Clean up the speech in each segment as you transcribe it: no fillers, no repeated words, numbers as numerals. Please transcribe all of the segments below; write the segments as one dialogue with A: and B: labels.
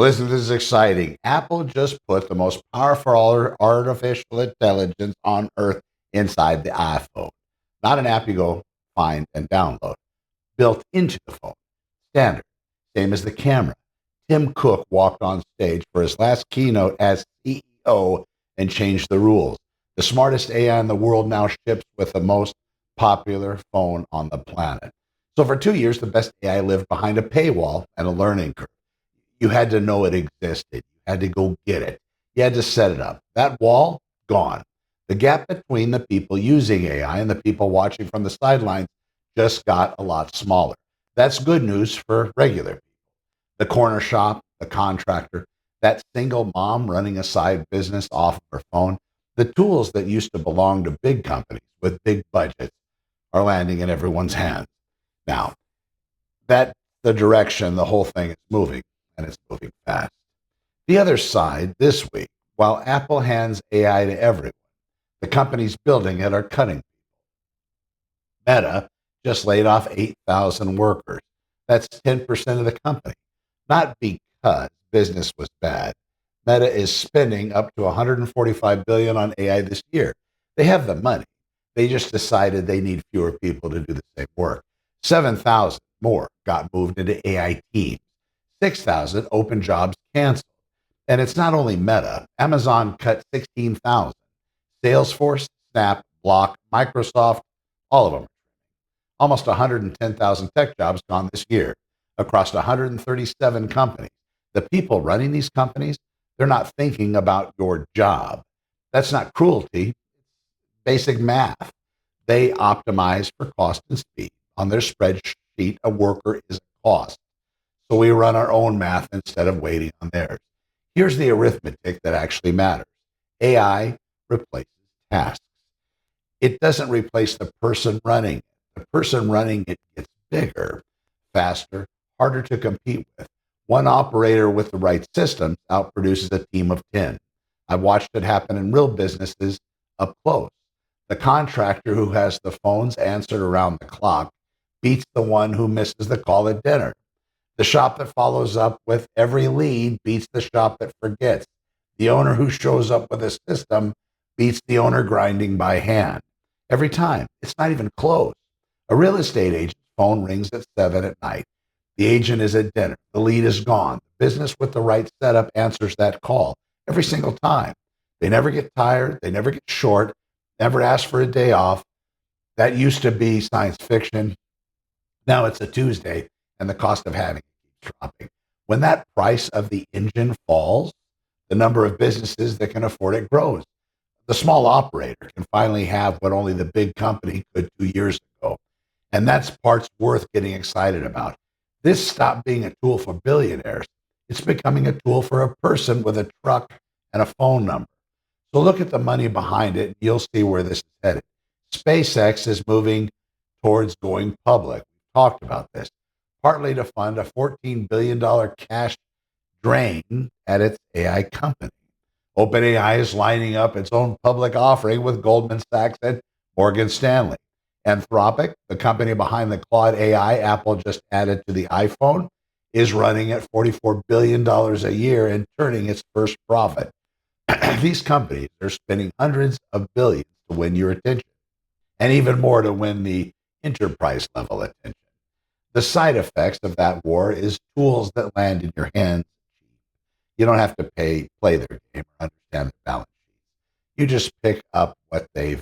A: Well, listen, this is exciting. Apple just put the most powerful artificial intelligence on earth inside the iPhone. Not an app you go find and download, built into the phone. Standard, same as the camera. Tim Cook walked on stage for his last keynote as CEO and changed the rules. The smartest AI in the world now ships with the most popular phone on the planet. So for 2 years, the best AI lived behind a paywall and a learning curve. You had to know it existed. You had to go get it. You had to set it up. That wall, gone. The gap between the people using AI and the people watching from the sidelines just got a lot smaller. That's good news for regular people. The corner shop, the contractor, that single mom running a side business off of her phone. The tools that used to belong to big companies with big budgets are landing in everyone's hands. Now, that's the direction the whole thing is moving, and it's moving fast. The other side this week, while Apple hands AI to everyone, the companies building it are cutting. Meta just laid off 8,000 workers. That's 10% of the company. Not because business was bad. Meta is spending up to 145 billion on AI this year. They have the money. They just decided they need fewer people to do the same work. 7,000 more got moved into AI teams. 6,000 open jobs canceled. And it's not only Meta. Amazon cut 16,000. Salesforce, Snap, Block, Microsoft, all of them. Almost 110,000 tech jobs gone this year across 137 companies. The people running these companies, they're not thinking about your job. That's not cruelty, basic math. They optimize for cost and speed. On their spreadsheet, a worker is a cost. So we run our own math instead of waiting on theirs. Here's the arithmetic that actually matters. AI replaces tasks. It doesn't replace the person running it. The person running it gets bigger, faster, harder to compete with. One operator with the right systems outproduces a team of 10. I've watched it happen in real businesses up close. The contractor who has the phones answered around the clock beats the one who misses the call at dinner. The shop that follows up with every lead beats the shop that forgets. The owner who shows up with a system beats the owner grinding by hand. Every time. It's not even close. A real estate agent's phone rings at 7 at night. The agent is at dinner. The lead is gone. The business with the right setup answers that call every single time. They never get tired. They never get short. Never ask for a day off. That used to be science fiction. Now it's a Tuesday, and the cost of having it keeps dropping. When that price of the engine falls, the number of businesses that can afford it grows. The small operator can finally have what only the big company could 2 years ago. And that's parts worth getting excited about. This stopped being a tool for billionaires. It's becoming a tool for a person with a truck and a phone number. So look at the money behind it, and you'll see where this is headed. SpaceX is moving towards going public. We've talked about this, partly to fund a $14 billion cash drain at its AI company. OpenAI is lining up its own public offering with Goldman Sachs and Morgan Stanley. Anthropic, the company behind the Claude AI Apple just added to the iPhone, is running at $44 billion a year and turning its first profit. These companies are spending hundreds of billions to win your attention, and even more to win the enterprise level attention. The side effects of that war is tools that land in your hands. You don't have to play their game or understand the balance sheets. You just pick up what they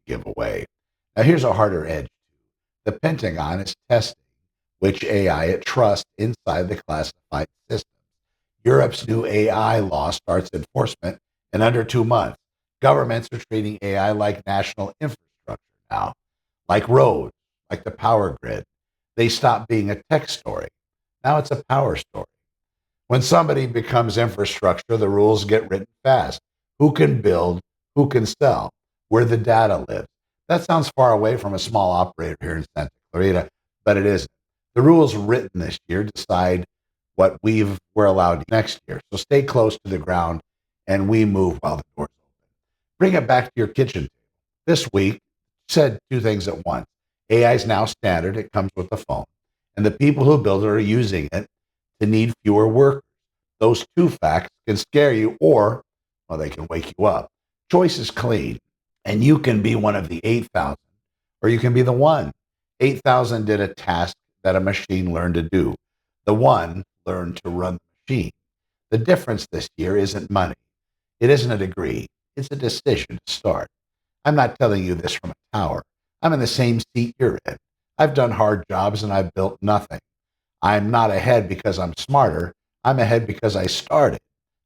A: give away. Now here's a harder edge. The Pentagon is testing which AI it trusts inside the classified systems. Europe's new AI law starts enforcement in under 2 months. Governments are treating AI like national infrastructure now, like roads, like the power grid. They stop being a tech story. Now it's a power story. When somebody becomes infrastructure, the rules get written fast. Who can build? Who can sell? Where the data lives. That sounds far away from a small operator here in Santa Clarita, but it isn't. The rules written this year decide what we're allowed next year. So stay close to the ground, and we move while the door's open. Bring it back to your kitchen table. This week, said 2 things at once. AI is now standard. It comes with the phone. And the people who build it are using it to need fewer workers. Those two facts can scare you or, well, they can wake you up. Choice is clean, and you can be one of the 8,000, or you can be the one. 8,000 did a task that a machine learned to do. The one learned to run the machine. The difference this year isn't money. It isn't a degree. It's a decision to start. I'm not telling you this from a tower. I'm in the same seat you're in. I've done hard jobs and I've built nothing. I'm not ahead because I'm smarter. I'm ahead because I started.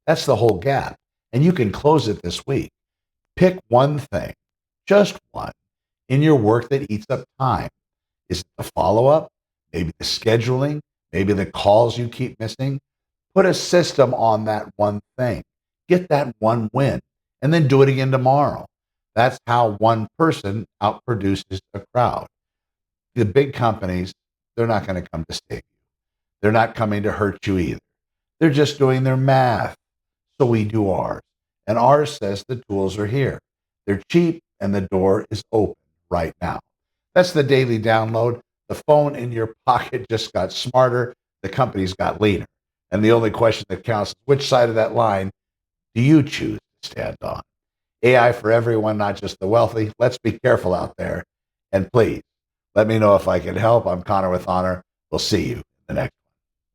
A: That's the whole gap. And you can close it this week. Pick one thing, just one, in your work that eats up time. Is it the follow up? Maybe the scheduling? Maybe the calls you keep missing? Put a system on that one thing. Get that one win and then do it again tomorrow. That's how one person outproduces a crowd. The big companies, they're not going to come to save you. They're not coming to hurt you either. They're just doing their math. So we do ours. And ours says the tools are here. They're cheap and the door is open right now. That's the daily download. The phone in your pocket just got smarter. The company's got leaner. And the only question that counts is which side of that line do you choose to stand on? AI for everyone, not just the wealthy. Let's be careful out there. And please, let me know if I can help. I'm Connor with Honor. We'll see you in the next